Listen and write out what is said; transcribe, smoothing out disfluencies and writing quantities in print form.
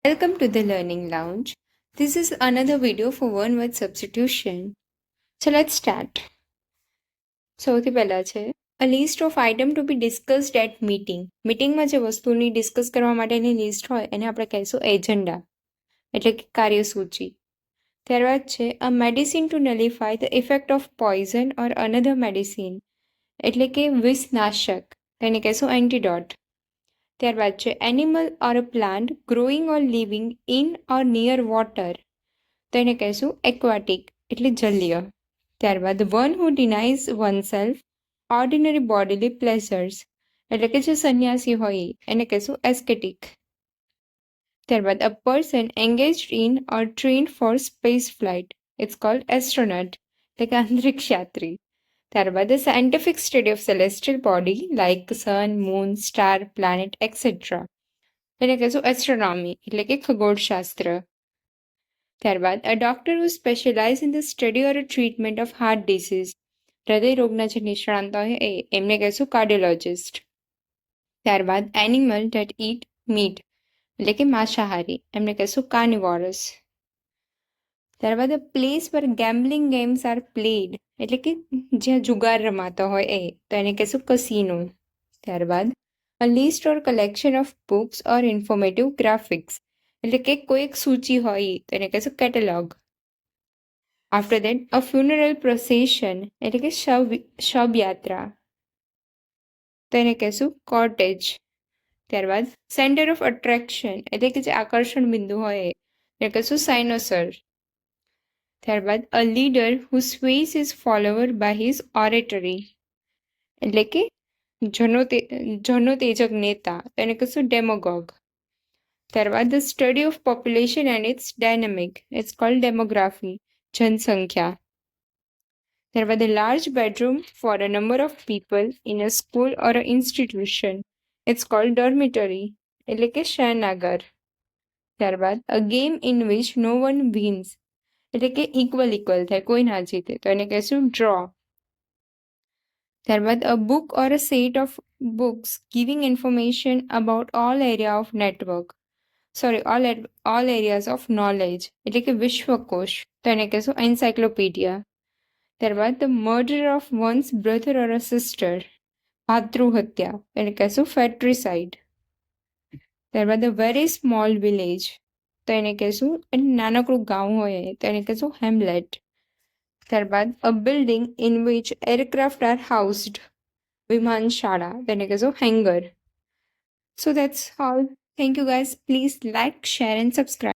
Welcome to the Learning Lounge. This is another video for one word substitution. So let's start. સૌથી પહેલા છે a list of item to be discussed at meeting. મીટિંગમાં જે વસ્તુની discuss કરવા માટેની list હોય એને આપણે કહીશું એજન્ડા એટલે કે કાર્યસૂચિ. ત્યારબાદ છે a medicine to nullify the effect of poison or another medicine એટલે કે વિષનાશક તેને કહીશું એન્ટીડોટ. ત્યારબાદ છે animal or a plant growing or living in or near water તો એને કહીશું એક્વાટિક એટલે જલીય. ત્યારબાદ one who denies oneself ordinary bodily pleasures એટલે કે જે સંન્યાસી હોય એને કહીશું એસ્કેટિક. ત્યારબાદ a person engaged in or trained for space flight it's called astronaut એટલે કે અંતરિક્ષ યાત્રી. ત્યારબાદ the scientific study of celestial body like sun moon star planet etcetera એને કહીશું એસ્ટ્રોનોમી એટલે કે ખગોળશાસ્ત્ર. ત્યારબાદ a doctor who specialise in the study or treatment of heart disease હૃદય રોગના જે નિષ્ણાંતો હોય એમને કહીશું કાર્ડિયોલોજિસ્ટ. ત્યારબાદ એનિમલ ડેટ ઈટ મીટ એટલે કે માંસાહારી એમને કહીશું કાર્નિવોરસ. ત્યારબાદ અ પ્લેસ પર ગેમ્બલિંગ ગેમ્સ આર પ્લેડ એટલે કે જ્યાં જુગાર રમાતો હોય તો એને કહીશું કસીનો. ત્યારબાદ a list or collection of books or informative graphics એટલે કે કોઈ એક સૂચિ હોય તો એને કહીશું catalogue. After that a funeral procession એટલે કે શવયાત્રા તો એને કહીશું કોર્ટેજ. ત્યારબાદ સેન્ટર ઓફ અટ્રેક્શન એટલે કે જે આકર્ષણ બિંદુ હોય એને કહીશું સાઇનોસર. ત્યારબાદ a leader who sways his follower by his oratory એટલે કે જનોતેજક નેતા તો એને કહીશું ડેમોગોગ. ત્યારબાદ the study of population and its dynamic it's called demography જનસંખ્યા. ત્યારબાદ a large bedroom for a number of people in a school or an institution. It's called dormitory એટલે કે શયનાગાર. ત્યારબાદ a game in which no one wins એટલે કે equal થાય કોઈ ના જીતે તો એને કહીશું ડ્રો. ત્યારબાદ a book or a set of books giving information about all areas of knowledge એટલે કે વિશ્વકોશ તો એને કહીશું એન્સાઇક્લોપીડિયા. ત્યારબાદ the murder of one's brother or a sister ભાતૃહત્યા એને કહીશું ફેટ્રીસાઇડ. ત્યારબાદ ધ વેરી સ્મોલ વિલેજ તો એને કહીશું નાનકડું ગામ હોય તો એને કહીશું હેમલેટ. ત્યારબાદ a building in which aircraft are housed વિમાનશાળા તો એને કહીશું hangar. So that's all. Thank you guys. Please like share and subscribe.